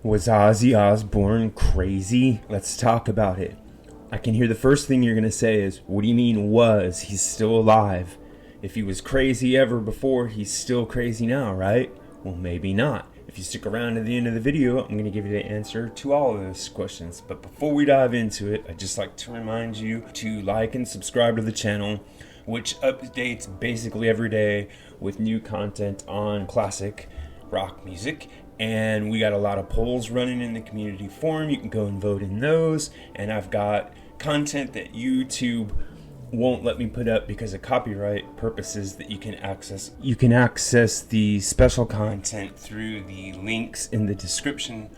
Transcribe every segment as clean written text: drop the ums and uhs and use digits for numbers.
Was Ozzy Osbourne crazy? Let's talk about it. I can hear the first thing you're going to say is, what do you mean was? He's still alive. If he was crazy ever before, he's still crazy now, right? Well, maybe not. If you stick around to the end of the video, I'm going to give you the answer to all of those questions. But before we dive into it, I'd just like to remind you to like and subscribe to the channel, which updates basically every day with new content on classic rock music. And we got a lot of polls running in the community forum. You can go and vote in those. And I've got content that YouTube won't let me put up because of copyright purposes that you can access. You can access the special content through the links in the description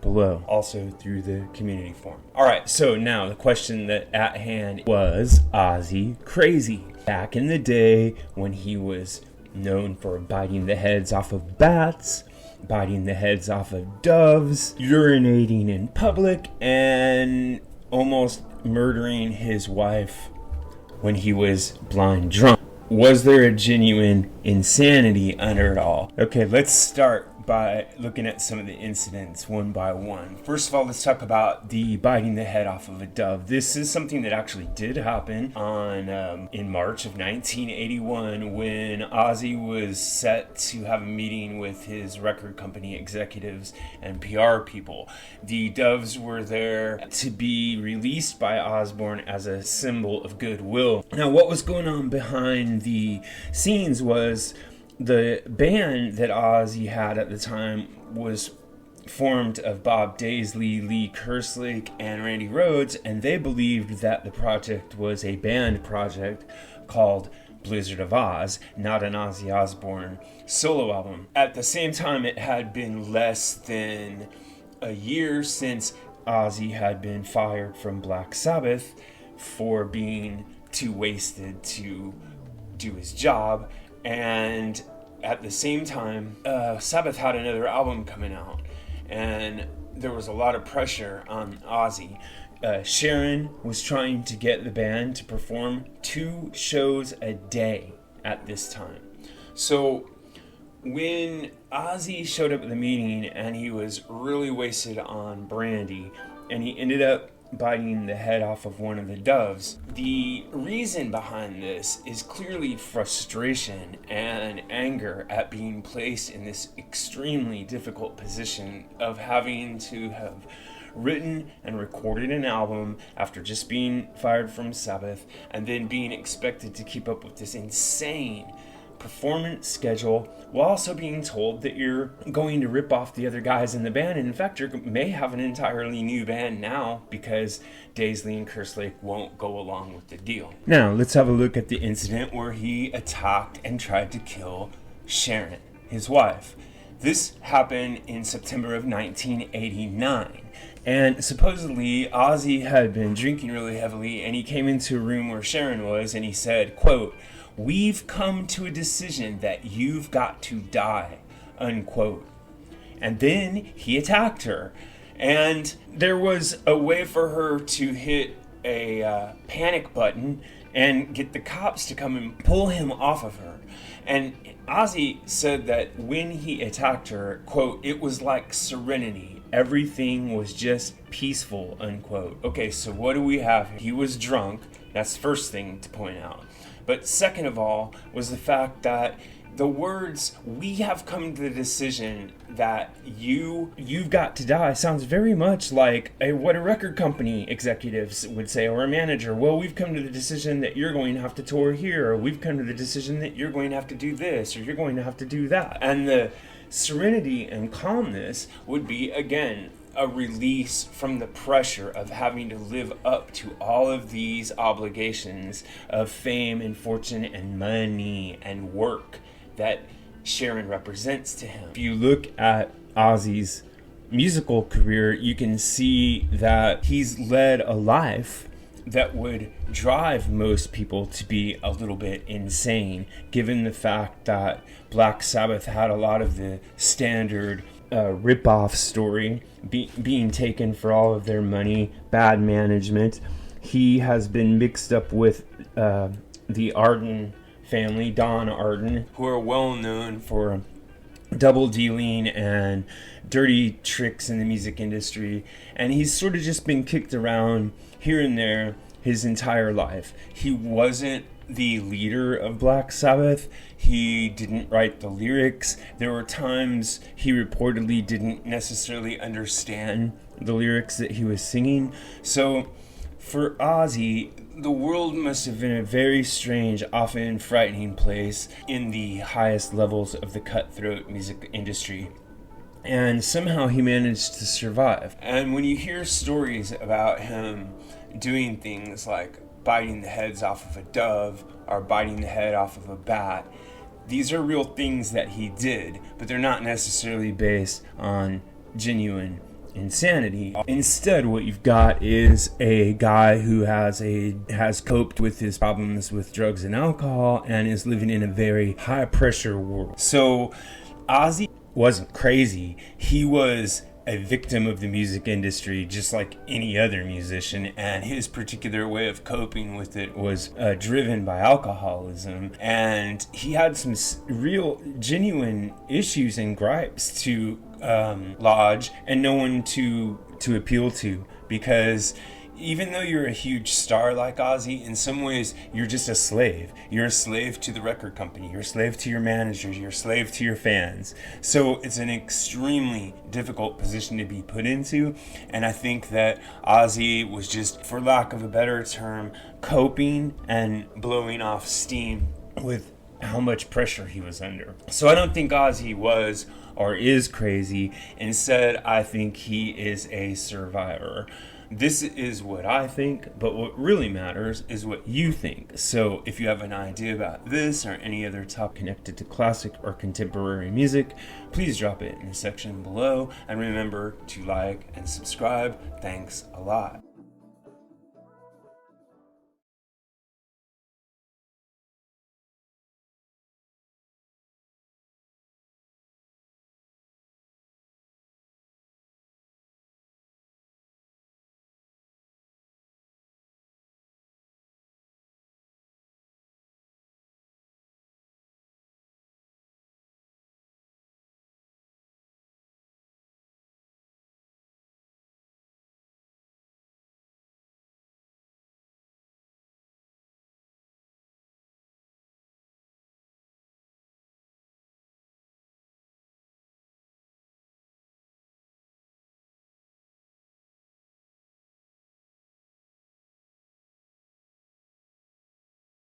below, also through the community forum. All right, so now the question that at hand, was Ozzy crazy? Back in the day when he was known for biting the heads off of bats, biting the heads off of doves, urinating in public, and almost murdering his wife when he was blind drunk. Was there a genuine insanity under it all? Okay, let's start by looking at some of the incidents one by one. First of all, let's talk about the biting the head off of a dove. This is something that actually did happen in March of 1981 when Ozzy was set to have a meeting with his record company executives and PR people. The doves were there to be released by Osbourne as a symbol of goodwill. Now, what was going on behind the scenes was the band that Ozzy had at the time was formed of Bob Daisley, Lee Kerslake, and Randy Rhoads, and they believed that the project was a band project called Blizzard of Oz, not an Ozzy Osbourne solo album. At the same time, it had been less than a year since Ozzy had been fired from Black Sabbath for being too wasted to do his job, and at the same time, Sabbath had another album coming out, and there was a lot of pressure on Ozzy. Sharon was trying to get the band to perform 2 shows a day at this time. So when Ozzy showed up at the meeting and he was really wasted on brandy, and he ended up biting the head off of one of the doves, the reason behind this is clearly frustration and anger at being placed in this extremely difficult position of having to have written and recorded an album after just being fired from Sabbath, and then being expected to keep up with this insane performance schedule while also being told that you're going to rip off the other guys in the band. And in fact, you may have an entirely new band now because Daisley and Kerslake won't go along with the deal. Now, let's have a look at the incident where he attacked and tried to kill Sharon, his wife. This happened in September of 1989. And supposedly, Ozzy had been drinking really heavily, and he came into a room where Sharon was, and he said, quote, "We've come to a decision that you've got to die," unquote. And then he attacked her. And there was a way for her to hit a panic button and get the cops to come and pull him off of her. And Ozzy said that when he attacked her, quote, "It was like serenity. Everything was just peaceful," unquote. Okay, so what do we have here? He was drunk. That's the first thing to point out. But second of all was the fact that the words, "we have come to the decision that you've got to die," sounds very much like what a record company executives would say, or a manager. Well, we've come to the decision that you're going to have to tour here, or we've come to the decision that you're going to have to do this, or you're going to have to do that. And the serenity and calmness would be, again, a release from the pressure of having to live up to all of these obligations of fame and fortune and money and work that Sharon represents to him. If you look at Ozzy's musical career, you can see that he's led a life that would drive most people to be a little bit insane, given the fact that Black Sabbath had a lot of the standard rip-off story, being taken for all of their money, bad management. He has been mixed up with the Arden family, Don Arden, who are well known for double dealing and dirty tricks in the music industry, and he's sort of just been kicked around here and there his entire life. He wasn't the leader of Black Sabbath. He didn't write the lyrics. There were times he reportedly didn't necessarily understand the lyrics that he was singing. So for Ozzy, the world must have been a very strange, often frightening place in the highest levels of the cutthroat music industry. And somehow he managed to survive. And when you hear stories about him doing things like biting the heads off of a dove or biting the head off of a bat, these are real things that he did, but they're not necessarily based on genuine insanity. Instead, what you've got is a guy who has coped with his problems with drugs and alcohol and is living in a very high pressure world. So Ozzy wasn't crazy. He was a victim of the music industry just like any other musician, and his particular way of coping with it was driven by alcoholism, and he had some real genuine issues and gripes to lodge and no one to appeal to, because even though you're a huge star like Ozzy, in some ways you're just a slave. You're a slave to the record company. You're a slave to your managers. You're a slave to your fans. So it's an extremely difficult position to be put into. And I think that Ozzy was just, for lack of a better term, coping and blowing off steam with how much pressure he was under. So I don't think Ozzy was or is crazy. Instead, I think he is a survivor. This is what I think, but what really matters is what you think. So if you have an idea about this or any other topic connected to classic or contemporary music, please drop it in the section below. And remember to like and subscribe. Thanks a lot.